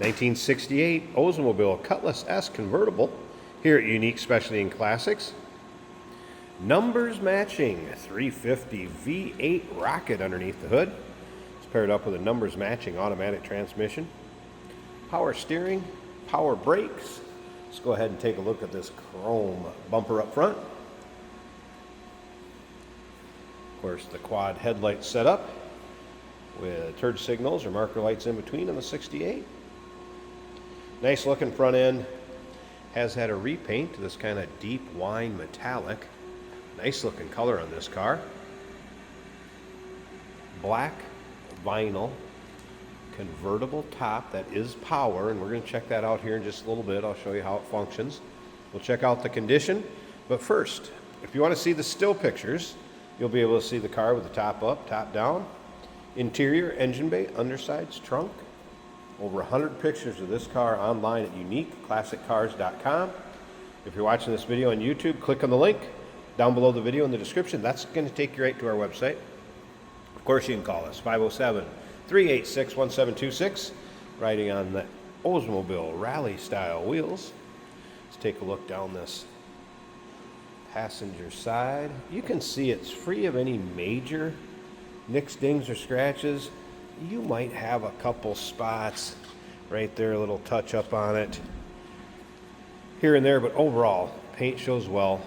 1968 Oldsmobile Cutlass S convertible here at Unique Specialty and Classics. Numbers matching 350 V8 rocket underneath the hood. It's paired up with a numbers matching automatic transmission. Power steering, power brakes. Let's go ahead and take a look at this chrome bumper up front. Of course, the quad headlight setup with turn signals or marker lights in between on the 68. Nice looking front end. Has had a repaint to this kind of deep wine metallic. Nice looking color on this car. Black vinyl convertible top that is power, and we're going to check that out here in just a little bit. I'll show you how it functions. We'll check out the condition, but first, if you want to see the still pictures, you'll be able to see the car with the top up, top down. Interior, engine bay, undersides, trunk. Over 100 pictures of this car online at uniqueclassiccars.com. If you're watching this video on YouTube, click on the link down below the video in the description. That's going to take you right to our website. Of course, you can call us 507-386-1726, riding on the Oldsmobile Rally style wheels. Let's take a look down this passenger side. You can see it's free of any major nicks, dings, or scratches. You might have a couple spots right there, a little touch up on it here and there, but overall, paint shows well.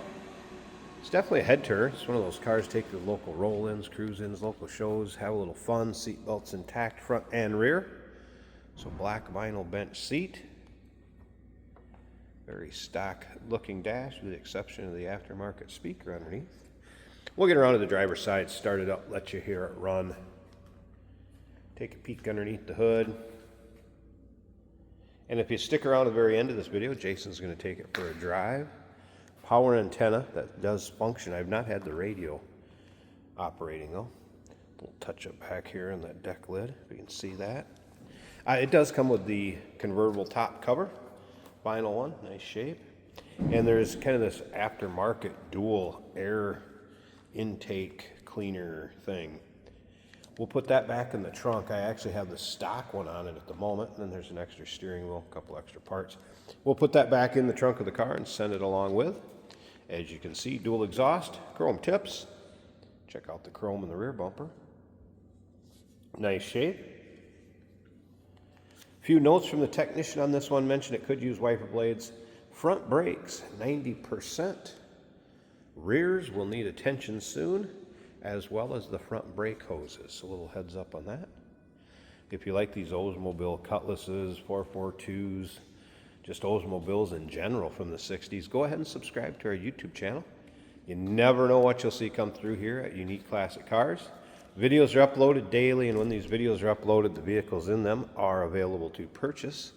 It's definitely a head turner. It's one of those cars take to local roll-ins, cruise-ins, local shows, have a little fun. Seat belts intact front and rear. So black vinyl bench seat. Very stock looking dash with the exception of the aftermarket speaker underneath. We'll get around to the driver's side, start it up, let you hear it run. Take a peek underneath the hood. And if you stick around to the very end of this video, Jason's going to take it for a drive. Power antenna that does function. I've not had the radio operating though. A little touch up back here in that deck lid, if you can see that. It does come with the convertible top cover. Vinyl one, nice shape. And there's kind of this aftermarket dual air intake cleaner thing. We'll put that back in the trunk. I actually have the stock one on it at the moment, and then there's an extra steering wheel, a couple extra parts. We'll put that back in the trunk of the car and send it along with. As you can see, dual exhaust, chrome tips. Check out the chrome in the rear bumper. Nice shape. A few notes from the technician on this one mentioned it could use wiper blades. Front brakes, 90%. Rears will need attention soon, as well as the front brake hoses. So a little heads up on that. If you like these Oldsmobile Cutlasses, 442s, just Oldsmobiles in general from the 60s, go ahead and subscribe to our YouTube channel. You never know what you'll see come through here at Unique Classic Cars. Videos are uploaded daily, and when these videos are uploaded, the vehicles in them are available to purchase.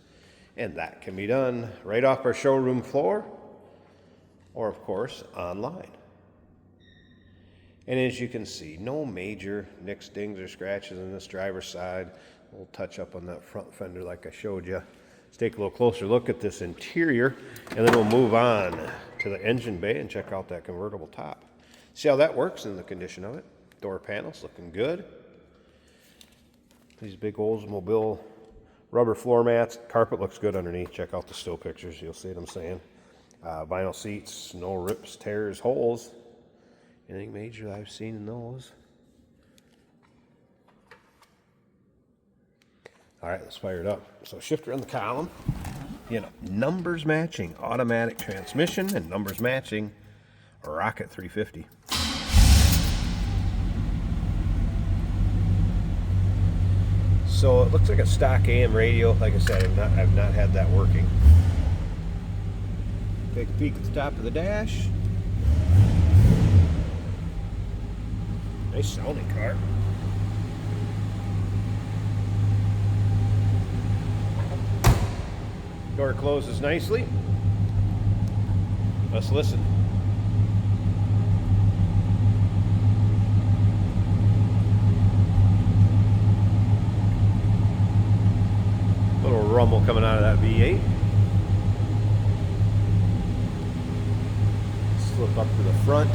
And that can be done right off our showroom floor, or of course, online. And as you can see, no major nicks, dings, or scratches on this driver's side. We'll touch up on that front fender like I showed you. Let's take a little closer look at this interior, and then we'll move on to the engine bay and check out that convertible top. See how that works and the condition of it. Door panels looking good. These big Oldsmobile rubber floor mats. Carpet looks good underneath. Check out the still pictures. You'll see what I'm saying. Vinyl seats, no rips, tears, holes. Anything major that I've seen in those. All right, let's fire it up. So shifter in the column. You know, numbers matching automatic transmission and numbers matching rocket 350. So it looks like a stock AM radio. Like I said, I've not had that working. Take a peek at the top of the dash. Nice sounding car. Door closes nicely. Let's listen. Little rumble coming out of that V8. Slip up to the front.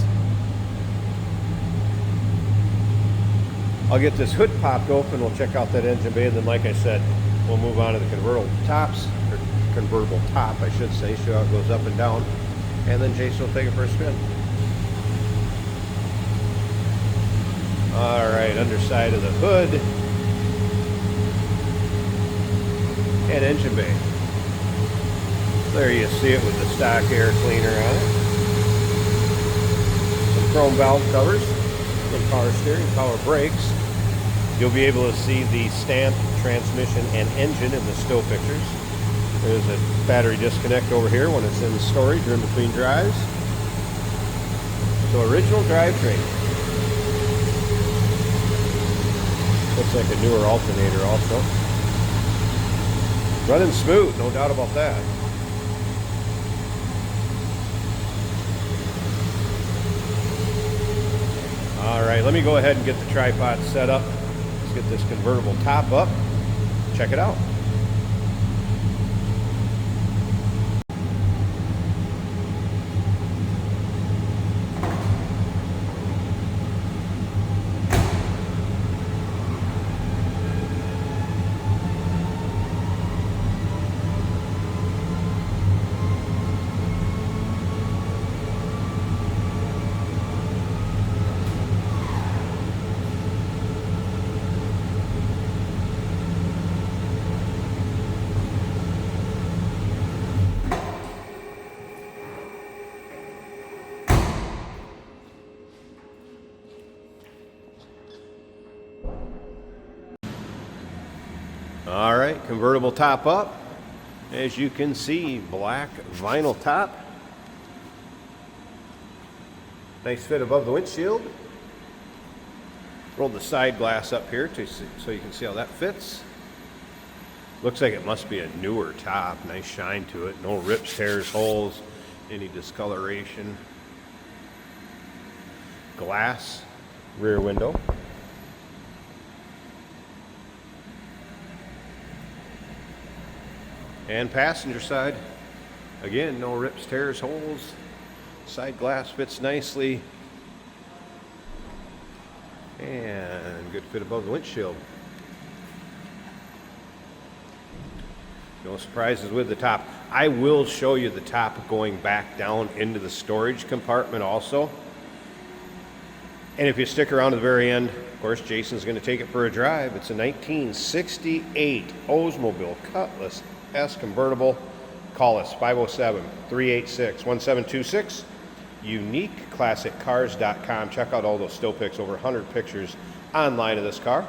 I'll get this hood popped open. We'll check out that engine bay, and then, like I said, We'll move on to the convertible tops, or convertible top, I should say. Show how it goes up and down. And then Jason will take it for a spin. All right, underside of the hood. And engine bay. There you see it with the stock air cleaner on it. Some chrome valve covers. And power steering, power brakes. You'll be able to see the stamped transmission and engine in the still pictures. There's a battery disconnect over here when it's in storage or in between drives. So original drivetrain. Looks like a newer alternator also. Running smooth, no doubt about that. All right, let me go ahead and get the tripod set up. Let's get this convertible top up. Check it out. All right, convertible top up. As you can see, black vinyl top. Nice fit above the windshield. Rolled the side glass up here so you can see how that fits. Looks like it must be a newer top. Nice shine to it. No rips, tears, holes, any discoloration. Glass rear window. And passenger side, again, no rips, tears, holes. Side glass fits nicely. And good fit above the windshield. No surprises with the top. I will show you the top going back down into the storage compartment also. And if you stick around to the very end, of course, Jason's going to take it for a drive. It's a 1968 Oldsmobile Cutlass S convertible. Call us 507-386-1726. UniqueClassicCars.com. Check out all those still pics, over 100 pictures online of this car.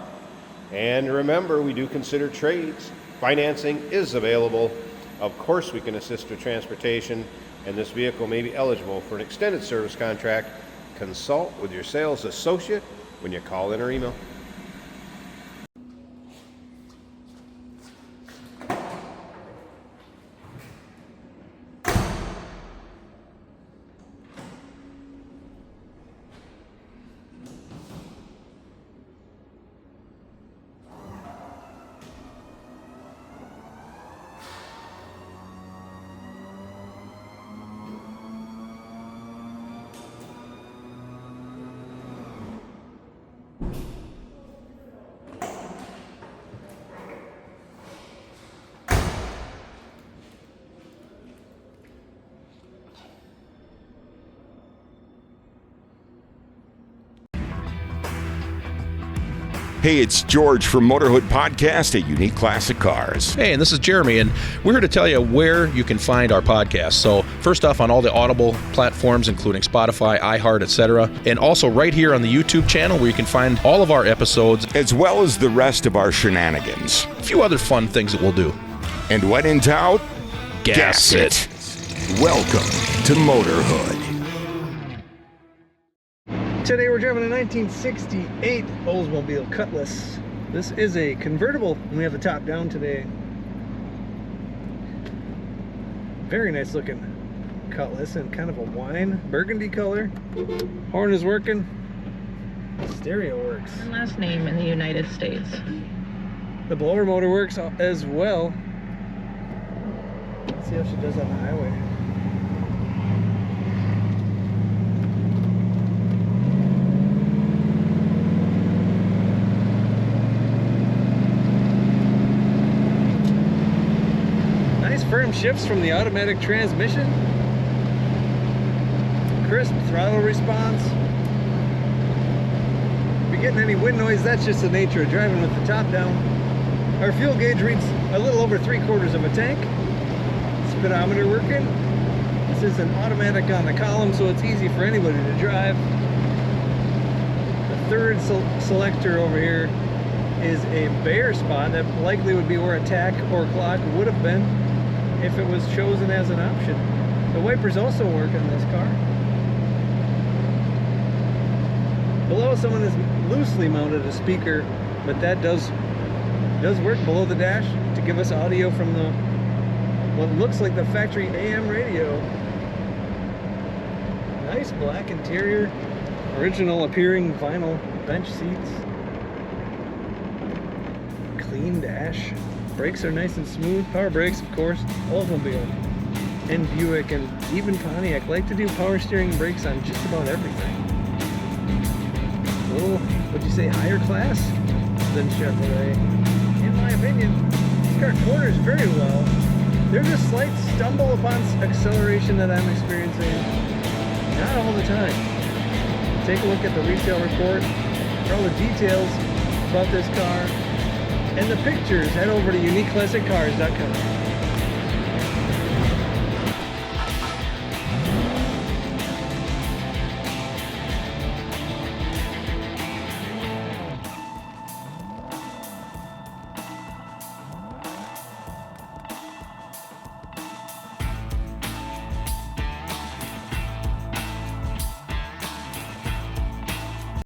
And remember, we do consider trades. Financing is available. Of course, we can assist with transportation, and this vehicle may be eligible for an extended service contract. Consult with your sales associate when you call in or email. Hey, it's George from Motorhood Podcast at Unique Classic Cars. Hey, and this is Jeremy, and we're here to tell you where you can find our podcast. So first off, on all the Audible platforms, including Spotify, iHeart, etc., and also right here on the YouTube channel where you can find all of our episodes, as well as the rest of our shenanigans. A few other fun things that we'll do. And when in doubt, gas it. Welcome to Motorhood. Today we're driving a 1968 Oldsmobile Cutlass. This is a convertible, and we have the top down today. Very nice looking Cutlass in kind of a wine burgundy color. Horn is working. Stereo works. And last name in the United States. The blower motor works as well. Let's see how she does on the highway. shifts from the automatic transmission. Crisp throttle response. If you're getting any wind noise, that's just the nature of driving with the top down. Our fuel gauge reads a little over 3/4 of a tank. Speedometer working. This is an automatic on the column, so it's easy for anybody to drive. The third selector over here is a bare spot. That likely would be where a tack or clock would have been if it was chosen as an option. The wipers also work on this car. Below, someone has loosely mounted a speaker, but that does work below the dash to give us audio from the what looks like the factory AM radio. Nice black interior, original appearing vinyl bench seats, clean dash, brakes are nice and smooth, power brakes of course, Oldsmobile and Buick and even Pontiac like to do power steering and brakes on just about everything. A little, would you say, higher class than Chevrolet? In my opinion, this car corners very well. There's a slight stumble upon acceleration that I'm experiencing. Not all the time. Take a look at the retail report for all the details about this car and the pictures. Head over to uniqueclassiccars.com.